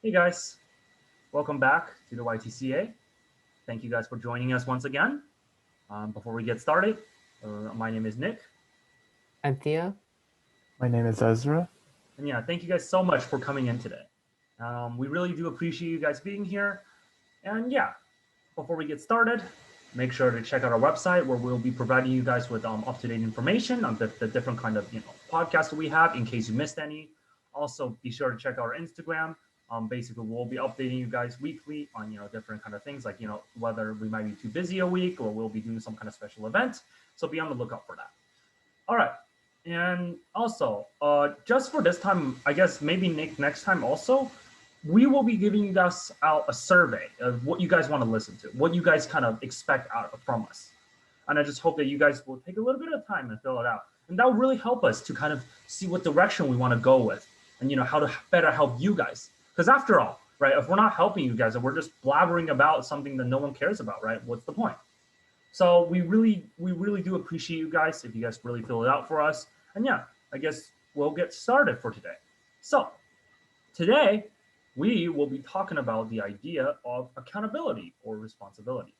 Hey guys, welcome back to the YTCA. Thank you guys for joining us once again. Before we get started, my name is Nick, And Thea? My name is Ezra. and yeah, thank you guys so much for coming in today. We really do appreciate you guys being here. And yeah, before we get started, make sure to check out our website where we'll be providing you guys with up-to-date information on the different kind of podcasts that we have in case you missed any. Also, be sure to check out our Instagram. Basically, we'll be updating you guys weekly on different kind of things like whether we might be too busy a week or we'll be doing some kind of special event. So be on the lookout for that. All right. And also, just for this time, I guess maybe next time also, we will be giving you guys out a survey of what you guys want to listen to, what you guys kind of expect out from us. And I just hope that you guys will take a little bit of time and fill it out. And that will really help us to kind of see what direction we want to go with and how to better help you guys. Because after all, right, if we're not helping you guys and we're just blabbering about something that no one cares about, right, what's the point? So we really do appreciate you guys if you guys really fill it out for us. And yeah, I guess we'll get started for today. So today we will be talking about the idea of accountability or responsibility,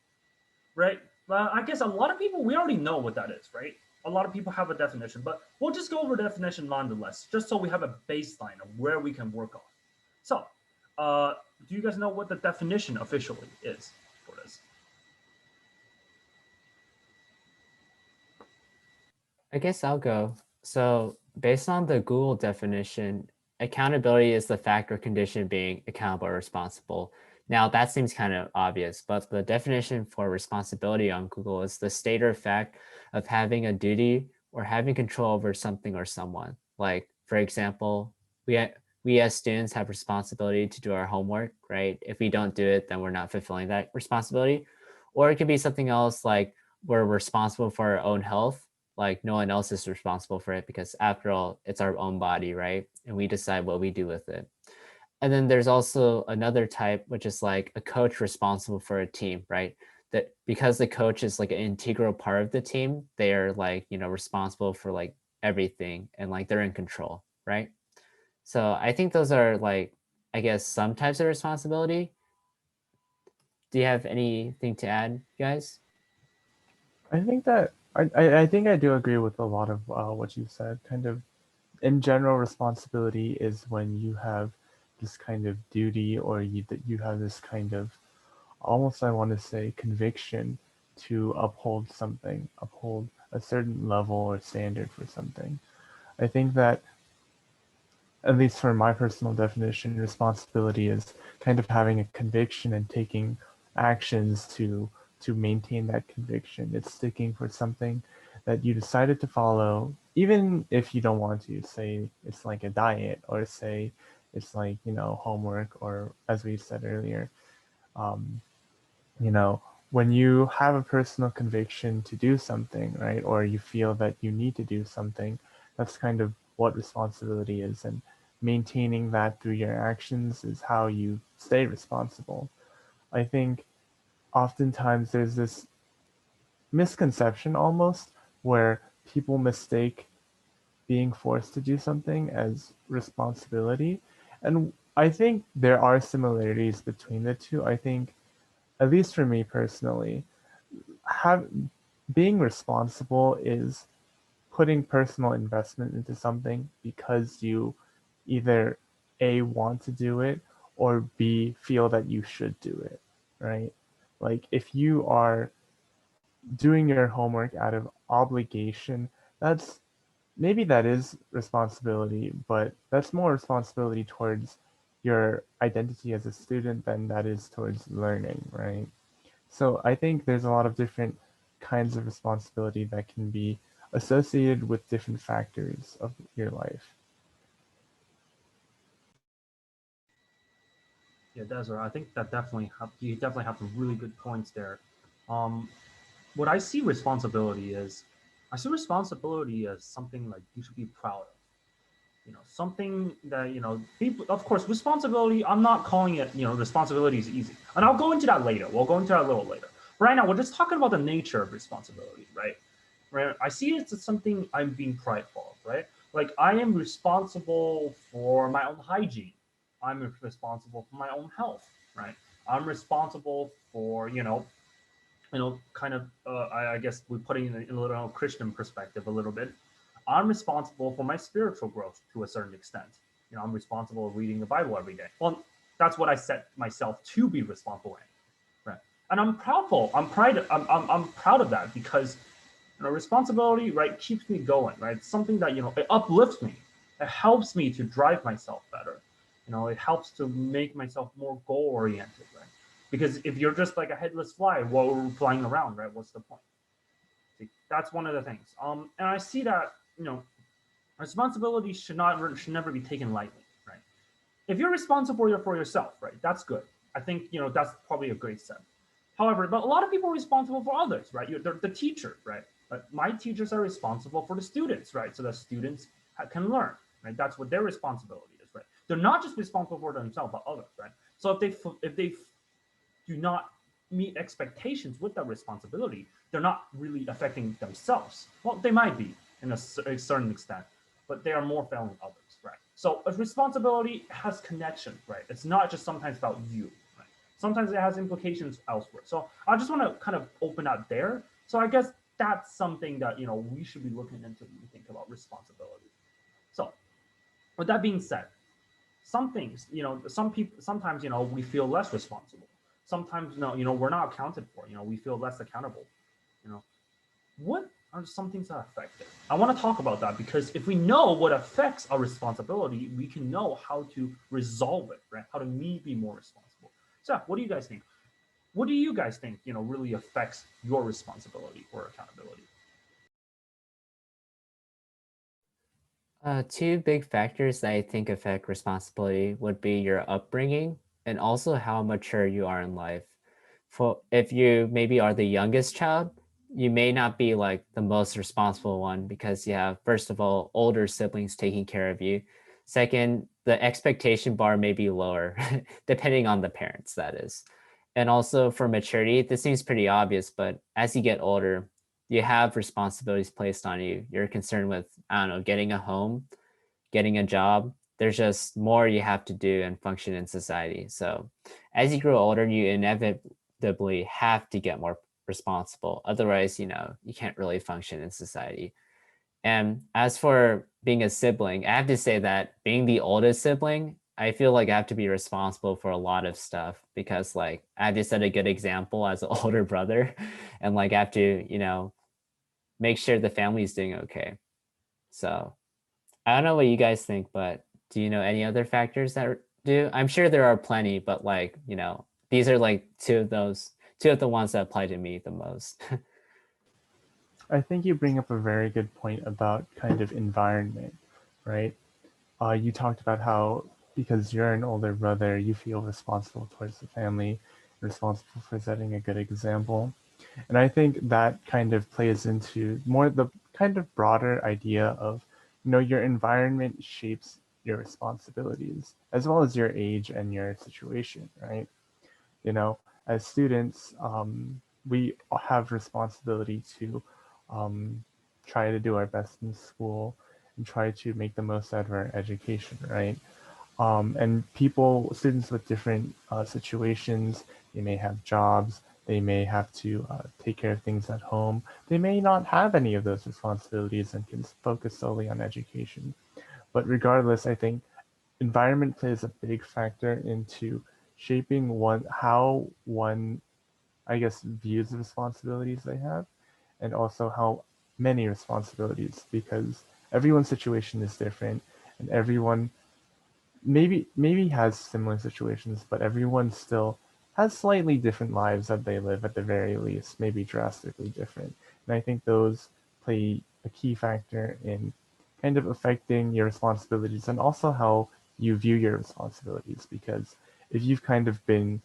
right? I guess a lot of people, we already know what that is, right? A lot of people have a definition, but we'll just go over the definition nonetheless, just so we have a baseline of where we can work on. So, do you guys know what the definition officially is for this? I guess I'll go. So, based on the Google definition, accountability is the fact or condition being accountable or responsible. Now, that seems kind of obvious, but the definition for responsibility on Google is the state or fact of having a duty or having control over something or someone. Like, for example, we as students have responsibility to do our homework, right? If we don't do it, then we're not fulfilling that responsibility. Or it could be something else like we're responsible for our own health, like no one else is responsible for it because after all it's our own body, right? And we decide what we do with it. And then there's also another type, which is like a coach responsible for a team, right? That because the coach is like an integral part of the team, they are like responsible for like everything and like they're in control, right? So I think those are like, I guess, some types of responsibility. Do you have anything to add, guys? I think that I think I do agree with a lot of what you said. Kind of in general, responsibility is when you have this kind of duty, or that you have this kind of almost, I want to say, conviction to uphold something, uphold a certain level or standard for something. I think that, at least for my personal definition, responsibility is kind of having a conviction and taking actions to maintain that conviction. It's sticking for something that you decided to follow, even if you don't want to. Say it's like a diet, or say it's like homework, or as we said earlier, um, you know when you have a personal conviction to do something, right, or you feel that you need to do something, that's kind of what responsibility is. And maintaining that through your actions is how you stay responsible. I think oftentimes there's this misconception almost where people mistake being forced to do something as responsibility. And I think there are similarities between the two. I think, at least for me personally, have being responsible is putting personal investment into something because you either A, want to do it, or B, feel that you should do it, right? Like if you are doing your homework out of obligation, that's maybe that is responsibility, but that's more responsibility towards your identity as a student than that is towards learning, right? So I think there's a lot of different kinds of responsibility that can be associated with different factors of your life. Yeah, Desiree, I think that you definitely have some really good points there. Um, what I see responsibility is, I see responsibility as something like you should be proud of. Something that people. Of course, responsibility. I'm not calling it. Responsibility is easy, and I'll go into that later. We'll go into that a little later. Right now, we're just talking about the nature of responsibility, right? Right. I see it as something I'm being prideful of, right? Like I am responsible for my own hygiene. I'm responsible for my own health, right? I'm responsible for, kind of, I guess we're putting in a little Christian perspective a little bit. I'm responsible for my spiritual growth to a certain extent. I'm responsible for reading the Bible every day. Well, that's what I set myself to be responsible in, right? And I'm proudful. I'm proud of that because responsibility, right, keeps me going, right? It's something that it uplifts me. It helps me to drive myself better. It helps to make myself more goal oriented, right? Because if you're just like a headless fly while we're flying around, right, what's the point? See, that's one of the things. And I see that responsibility should never be taken lightly, right? If you're responsible for yourself, right, that's good. I think that's probably a great step. However, but a lot of people are responsible for others, right? You're the teacher, right? But my teachers are responsible for the students, right? So that students can learn, right? That's what their responsibility is, right? They're not just responsible for themselves, but others, right? So if they do not meet expectations with that responsibility, they're not really affecting themselves. Well, they might be in a certain extent, but they are more failing others, right? So a responsibility has connection, right? It's not just sometimes about you, right? Sometimes it has implications elsewhere. So I just want to kind of open up there. So I guess that's something that we should be looking into when we think about responsibility. So with that being said, some things, some people sometimes, we feel less responsible. Sometimes, no, we're not accounted for. We feel less accountable. You know, what are some things that affect it? I want to talk about that because if we know what affects our responsibility, we can know how to resolve it, right? How to me be more responsible. So, what do you guys think? What do you guys think, really affects your responsibility or accountability? Two big factors that I think affect responsibility would be your upbringing and also how mature you are in life. For if you maybe are the youngest child, you may not be like the most responsible one because you have, first of all, older siblings taking care of you. Second, the expectation bar may be lower, depending on the parents, that is. And also for maturity, this seems pretty obvious, but as you get older, you have responsibilities placed on you. You're concerned with, I don't know, getting a home, getting a job. There's just more you have to do and function in society. So as you grow older, you inevitably have to get more responsible. Otherwise, you can't really function in society. And as for being a sibling, I have to say that being the oldest sibling, I feel like I have to be responsible for a lot of stuff because like I have to set a good example as an older brother and like I have to, make sure the family is doing okay. So I don't know what you guys think, but do you know any other factors that do? I'm sure there are plenty, but like, these are like two of the ones that apply to me the most. I think you bring up a very good point about kind of environment, right? You talked about how because you're an older brother, you feel responsible towards the family, responsible for setting a good example. And I think that kind of plays into more the kind of broader idea of, your environment shapes your responsibilities as well as your age and your situation, right? As students, we have responsibility to um, try to do our best in school and try to make the most out of our education, right? And students with different situations, they may have jobs, they may have to take care of things at home. They may not have any of those responsibilities and can focus solely on education. But regardless, I think environment plays a big factor into shaping how one, I guess, views the responsibilities they have, and also how many responsibilities, because everyone's situation is different, and everyone maybe has similar situations, but everyone still has slightly different lives that they live at the very least, maybe drastically different. And I think those play a key factor in kind of affecting your responsibilities and also how you view your responsibilities. Because if you've kind of been,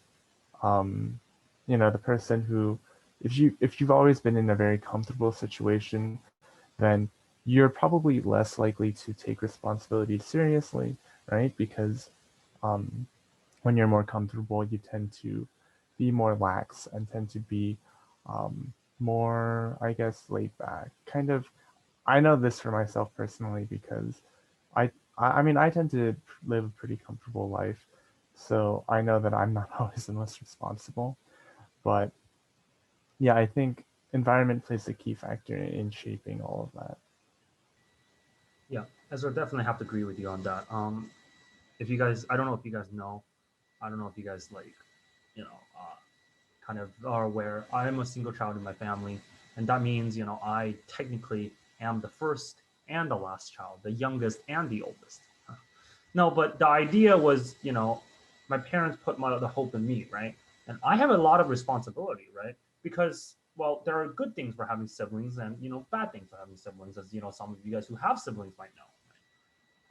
um, the person who, if you've always been in a very comfortable situation, then you're probably less likely to take responsibility seriously, right? Because um, when you're more comfortable, you tend to be more lax and tend to be more, I guess, laid back. Kind of, I know this for myself personally because I I mean, I tend to live a pretty comfortable life, so I know that I'm not always the most responsible. But yeah, I think environment plays a key factor in shaping all of that. Yeah, Ezra, definitely have to agree with you on that. If you guys, I don't know if you guys know, I don't know if you guys like, you know, kind of are aware. I am a single child in my family, and that means I technically am the first and the last child, the youngest and the oldest. No, but the idea was, my parents put the hope in me, right? And I have a lot of responsibility, right? Because well, there are good things for having siblings, and bad things for having siblings, as some of you guys who have siblings might know.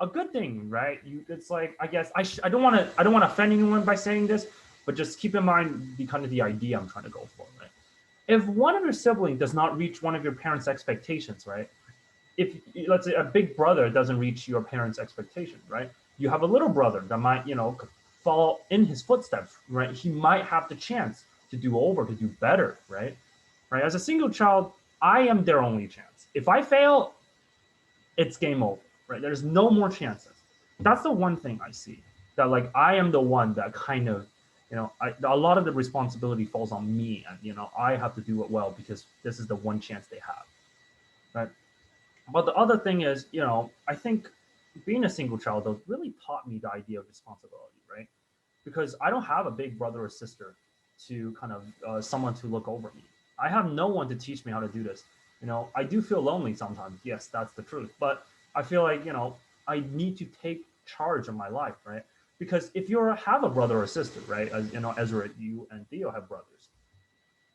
A good thing, right? It's like, I guess I don't want to offend anyone by saying this, but just keep in mind the kind of the idea I'm trying to go for, right? If one of your siblings does not reach one of your parents' expectations, right? If let's say a big brother doesn't reach your parents' expectations, right? You have a little brother that might, follow in his footsteps, right? He might have the chance to do over, to do better, right? Right. As a single child, I am their only chance. If I fail, it's game over, right? There's no more chances. That's the one thing I see, that like I am the one that kind of, a lot of the responsibility falls on me, and I have to do it well because this is the one chance they have, right? But the other thing is, I think being a single child though really taught me the idea of responsibility, right? Because I don't have a big brother or sister to kind of someone to look over me. I have no one to teach me how to do this. I do feel lonely sometimes. Yes, that's the truth. But I feel like I need to take charge of my life, right? Because if you have a brother or sister, right, as Ezra, you and Theo have brothers,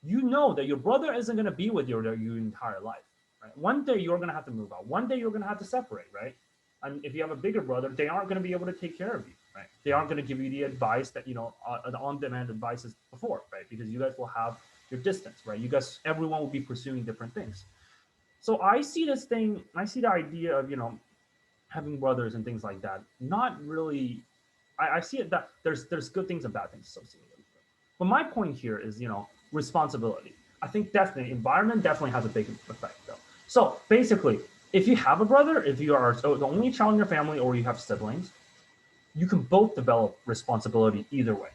you know that your brother isn't going to be with you your entire life, right? One day you're going to have to move out. One day you're going to have to separate, right? And if you have a bigger brother, they aren't going to be able to take care of you, right? They aren't going to give you the advice that the on-demand advices before, right? Because you guys will have your distance, right? You guys, everyone will be pursuing different things. So I see this thing. I see the idea of having brothers and things like that. Not really. I see it that there's good things and bad things associated with it. But my point here is responsibility. I think definitely environment definitely has a big effect though. So basically, if you have a brother, if you are the only child in your family, or you have siblings, you can both develop responsibility either way.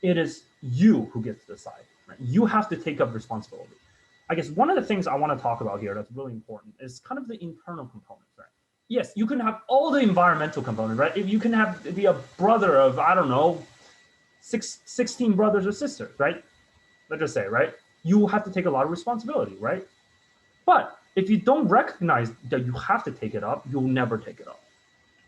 It is you who gets to decide. Right? You have to take up responsibility. I guess one of the things I want to talk about here that's really important is kind of the internal components, right? Yes, you can have all the environmental components, right? If you can be a brother of, I don't know, 16 brothers or sisters, right? Let's just say, right? You have to take a lot of responsibility, right? But if you don't recognize that you have to take it up, you'll never take it up.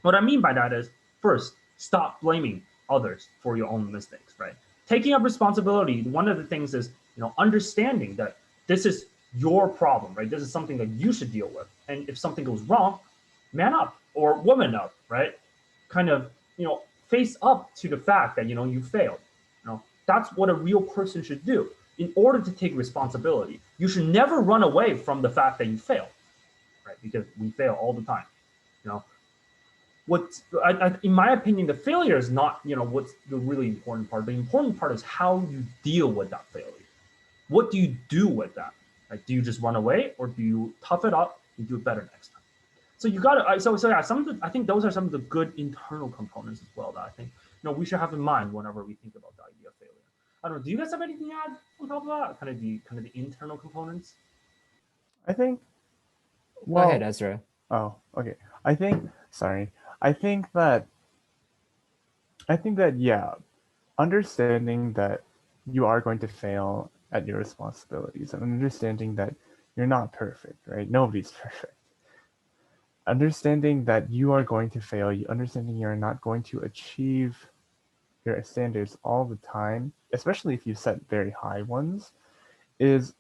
What I mean by that is, first, stop blaming others for your own mistakes, right? Taking up responsibility, one of the things is, understanding that this is your problem, right? This is something that you should deal with. And if something goes wrong, man up or woman up, right? Kind of, face up to the fact that, you failed. That's what a real person should do. In order to take responsibility, you should never run away from the fact that you failed, right? Because we fail all the time. You know, in my opinion, the failure is not what's the really important part. The important part is how you deal with that failure. What do you do with that? Like, do you just run away, or do you tough it up and do it better next time? So you got to so yeah. I think those are some of the good internal components as well that I think we should have in mind whenever we think about the idea of failure. I don't know. Do you guys have anything to add on top of that? Kind of the internal components. I think, Go ahead, well, Ezra. oh, okay. I think, sorry. I think that, yeah, understanding that you are going to fail at your responsibilities and understanding that you're not perfect, right? Nobody's perfect. Understanding that you are going to fail, understanding you're not going to achieve your standards all the time, especially if you set very high ones, is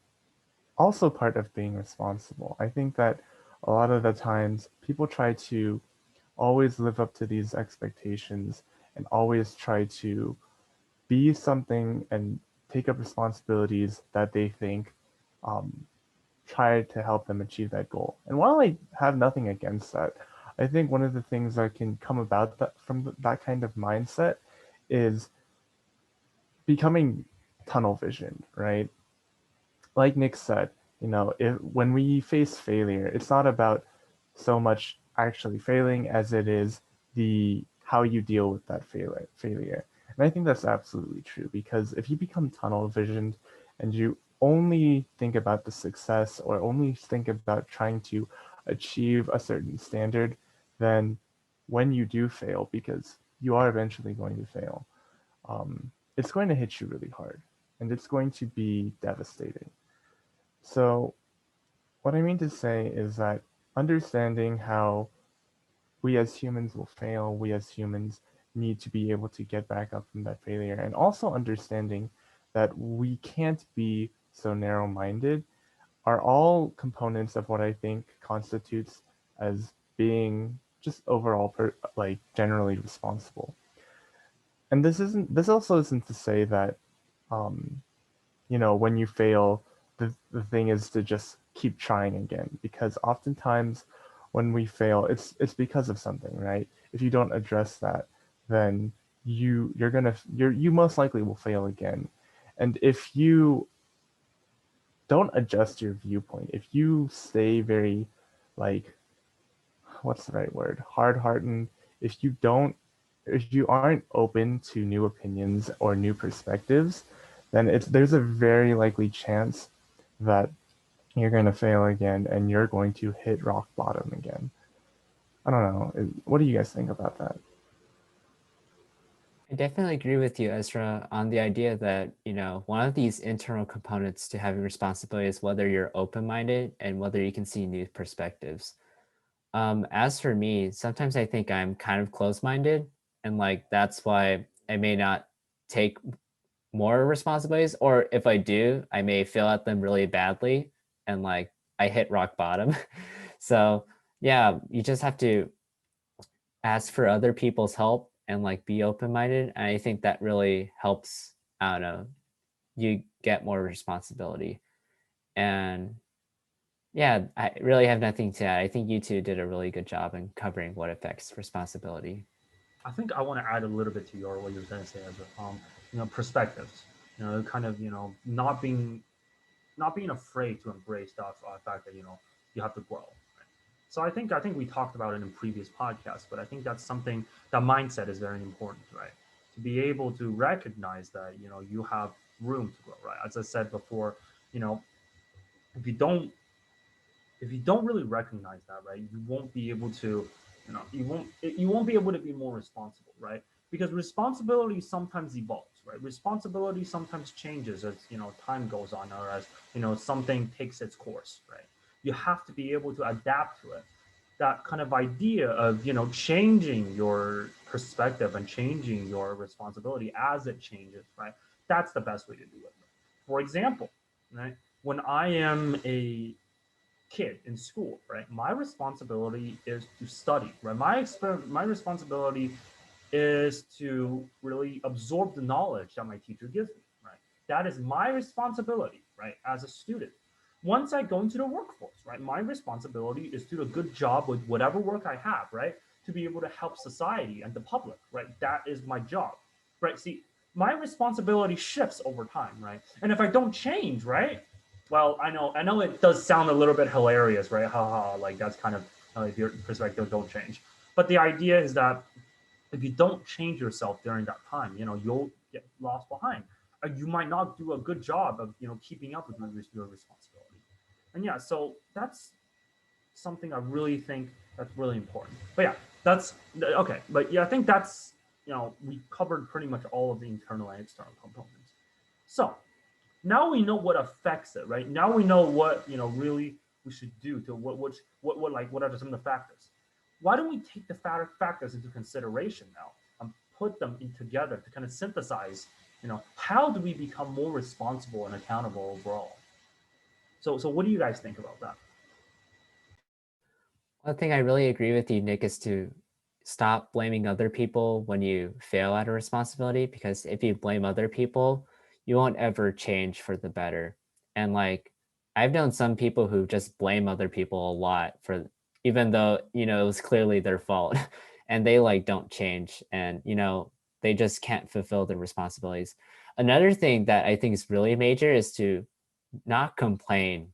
also part of being responsible. I think that a lot of the times people try to always live up to these expectations and always try to be something and take up responsibilities that they think um, try to help them achieve that goal. And while I have nothing against that, I think one of the things that can come about that kind of mindset is becoming tunnel vision, right? Like Nick said, if when we face failure, it's not about so much actually failing as it is the how you deal with that failure. And I think that's absolutely true, because if you become tunnel visioned and you only think about the success or only think about trying to achieve a certain standard, then when you do fail, because you are eventually going to fail, it's going to hit you really hard and it's going to be devastating. So, what I mean to say is that understanding how we as humans will fail, we as humans need to be able to get back up from that failure, and also understanding that we can't be so narrow minded are all components of what I think constitutes as being just overall like generally responsible. And this also isn't to say that um, when you fail, the thing is to just keep trying again, because oftentimes when we fail, it's because of something, right? If you don't address that, then you most likely will fail again. And if you don't adjust your viewpoint, if you stay very, like, what's the right word, hard hardened, if you don't if you aren't open to new opinions or new perspectives, then there's a very likely chance that you're going to fail again and you're going to hit rock bottom again. I don't know. What do you guys think about that? I definitely agree with you, Ezra, on the idea that, one of these internal components to having responsibility is whether you're open-minded and whether you can see new perspectives. As for me, sometimes I think I'm kind of closed-minded, and like that's why I may not take more responsibilities, or if I do, I may fail at them really badly and like I hit rock bottom. So yeah, you just have to ask for other people's help and like be open-minded. And I think that really helps, I don't know, you get more responsibility. And yeah, I really have nothing to add. I think you two did a really good job in covering what affects responsibility. I think I want to add a little bit to your what you were going to say as perspectives. Kind of not being afraid to embrace the fact that you have to grow. Right? So I think we talked about it in previous podcasts, but I think that's something that mindset is very important, right? To be able to recognize that you have room to grow, right? As I said before, you know, if you don't if you don't really recognize that, right, you won't be able to, you won't be able to be more responsible, right? Because responsibility sometimes evolves, right? Responsibility sometimes changes as time goes on, or as something takes its course, right? You have to be able to adapt to it. That kind of idea of changing your perspective and changing your responsibility as it changes, right? That's the best way to do it. For example, right, when I am a kid in school, right? My responsibility is to study, right? My responsibility is to really absorb the knowledge that my teacher gives me, right? That is my responsibility, right? As a student. Once I go into the workforce, right? My responsibility is to do a good job with whatever work I have, right? To be able to help society and the public, right? That is my job, right? See, my responsibility shifts over time, right? And if I don't change, right? Well, I know it does sound a little bit hilarious, right? Haha, like that's kind of if your perspective don't change. But the idea is that if you don't change yourself during that time, you'll get lost behind. You might not do a good job of keeping up with your responsibility. And yeah, so that's something I really think that's really important. But yeah, that's okay. But yeah, I think that's we covered pretty much all of the internal and external components. So now we know what affects it, right? Now we know what really we should do to what are some of the factors. Why don't we take the factors into consideration now and put them in together to kind of synthesize, how do we become more responsible and accountable overall? So what do you guys think about that? One thing I really agree with you, Nick, is to stop blaming other people when you fail at a responsibility, because if you blame other people, you won't ever change for the better. And like, I've known some people who just blame other people a lot for, even though, it was clearly their fault and they like don't change, and, they just can't fulfill their responsibilities. Another thing that I think is really major is to not complain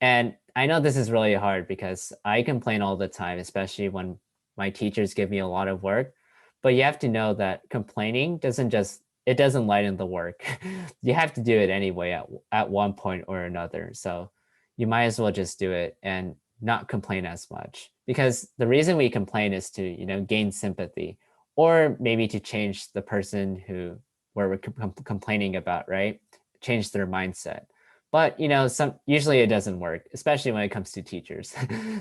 And I know this is really hard because I complain all the time, especially when my teachers give me a lot of work. But you have to know that complaining it doesn't lighten the work. You have to do it anyway at one point or another. So you might as well just do it and not complain as much. Because the reason we complain is to, gain sympathy, or maybe to change the person who we're complaining about, right? Change their mindset. But some usually it doesn't work, especially when it comes to teachers.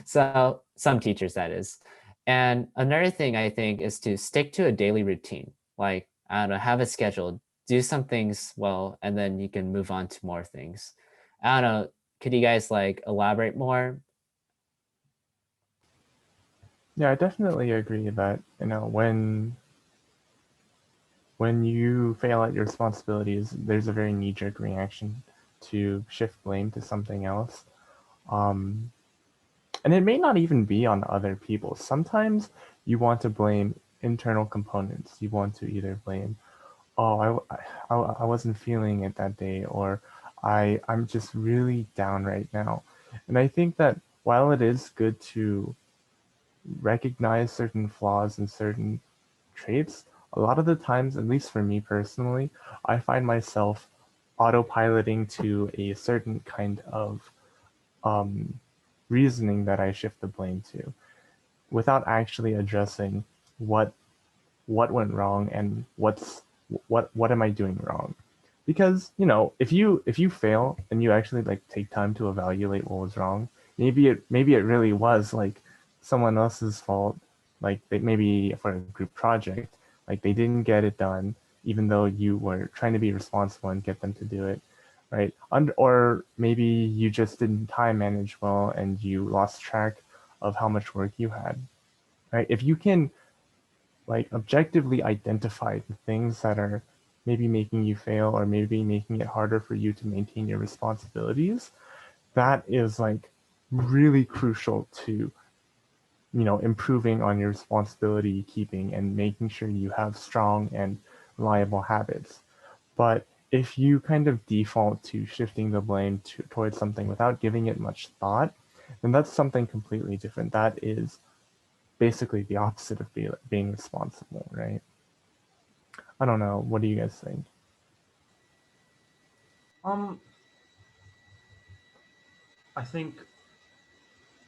So some teachers, that is. And another thing I think is to stick to a daily routine. Like, I don't know, have a schedule, do some things well, and then you can move on to more things. I don't know. Could you guys like elaborate more? Yeah, I definitely agree that, when you fail at your responsibilities, there's a very knee-jerk reaction to shift blame to something else. Um, and it may not even be on other people. Sometimes you want to blame internal components. You want to either blame, oh, I wasn't feeling it that day, or I'm just really down right now. And I think that while it is good to recognize certain flaws and certain traits, a lot of the times, at least for me personally, I find myself autopiloting to a certain kind of um, reasoning that I shift the blame to, without actually addressing what what went wrong and what am I doing wrong. Because if you fail and you actually like take time to evaluate what was wrong, maybe it really was like someone else's fault, like maybe for a group project, like they didn't get it done even though you were trying to be responsible and get them to do it, right? Or maybe you just didn't time manage well and you lost track of how much work you had, right? If you can like objectively identify the things that are maybe making you fail or maybe making it harder for you to maintain your responsibilities, that is like really crucial to improving on your responsibility keeping and making sure you have strong and reliable habits. But if you kind of default to shifting the blame towards something without giving it much thought, then that's something completely different. That is basically the opposite of being responsible, right? I don't know. What do you guys think? Um, I think,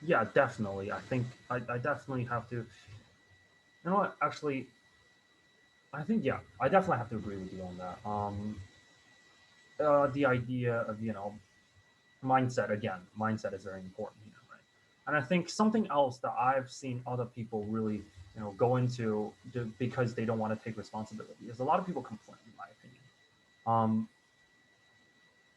yeah, definitely. I think I definitely have to. You know what? Actually, I think yeah, I definitely have to agree with you on that. The idea of mindset again. Mindset is very important here, right? And I think something else that I've seen other people really go into because they don't want to take responsibility is a lot of people complain, in my opinion. Um,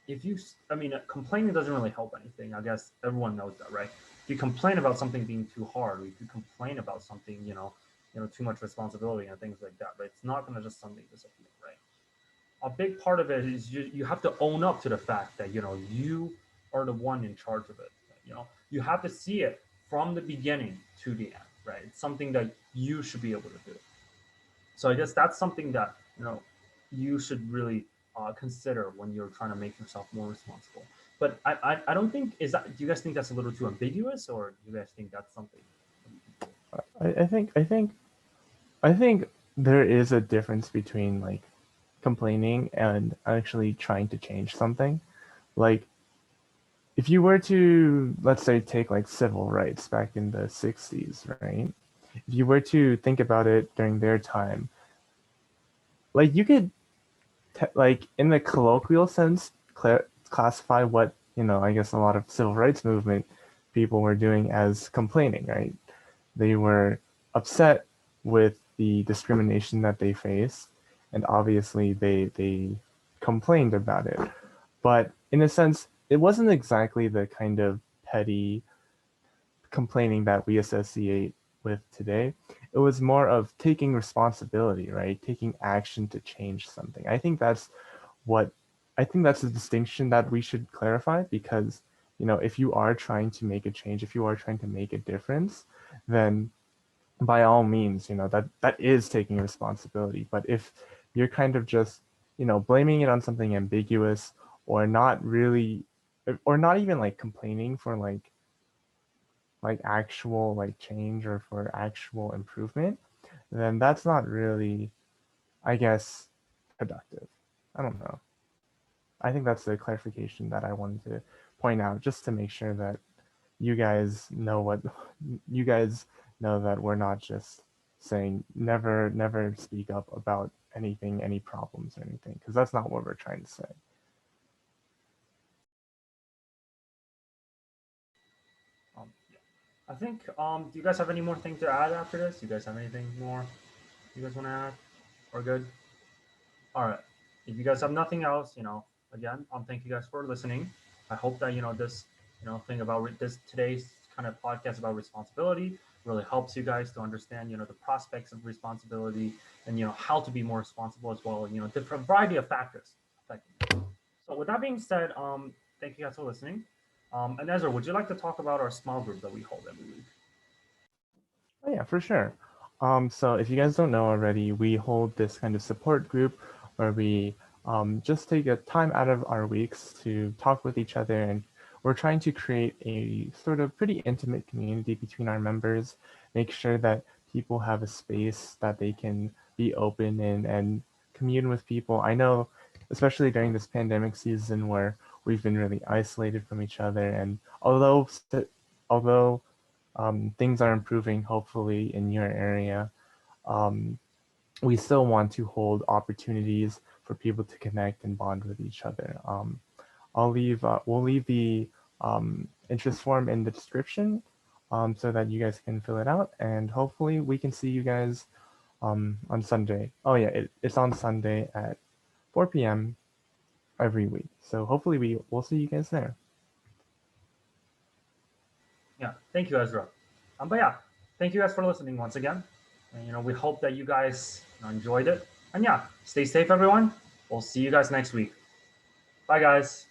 if you, I mean, complaining doesn't really help anything. I guess everyone knows that, right? If you complain about something being too hard, or if you complain about something, too much responsibility and things like that, right? It's not going to just suddenly disappear, right? A big part of it is you have to own up to the fact that you are the one in charge of it. You have to see it from the beginning to the end, right? It's something that you should be able to do. So I guess that's something that you should really consider when you're trying to make yourself more responsible. But I don't think is that. Do you guys think that's a little too ambiguous, or do you guys think that's something that we can do? I think there is a difference between like complaining and actually trying to change something. Like if you were to, let's say, take like civil rights back in the 60s, right? If you were to think about it during their time, like you could like in the colloquial sense classify what I guess a lot of civil rights movement people were doing as complaining, right? They were upset with the discrimination that they faced, and obviously they complained about it. But in a sense, it wasn't exactly the kind of petty complaining that we associate with today. It was more of taking responsibility, right? Taking action to change something. What I think that's a distinction that we should clarify, because if you are trying to make a change, if you are trying to make a difference, then by all means, that is taking responsibility. But if you're kind of just blaming it on something ambiguous or not really or not even like complaining for like actual like change or for actual improvement, then that's not really, I guess, productive. I don't know. I think that's the clarification that I wanted to point out, just to make sure that you guys know what you guys know, that we're not just saying never speak up about anything, any problems or anything, because that's not what we're trying to say. Yeah. I think, do you guys have any more things to add after this? You guys have anything more you guys want to add? Or good? All right. If you guys have nothing else, again, thank you guys for listening. I hope that, this, thing about this today's kind of podcast about responsibility really helps you guys to understand, the prospects of responsibility and, how to be more responsible as well. Different variety of factors affecting it. So with that being said, thank you guys for listening. And Ezra, would you like to talk about our small group that we hold every week? Oh yeah, for sure. So if you guys don't know already, we hold this kind of support group where we just take a time out of our weeks to talk with each other, and we're trying to create a sort of pretty intimate community between our members, make sure that people have a space that they can be open in and commune with people. I know, especially during this pandemic season where we've been really isolated from each other, and although things are improving, hopefully, in your area, um, we still want to hold opportunities for people to connect and bond with each other. We'll leave the interest form in the description so that you guys can fill it out, and hopefully we can see you guys on Sunday. Oh yeah, it's on Sunday at 4 p.m. every week. So hopefully we'll see you guys there. Yeah, thank you, Ezra. But yeah, thank you guys for listening once again. And we hope that you guys enjoyed it. And yeah, stay safe, everyone. We'll see you guys next week. Bye, guys.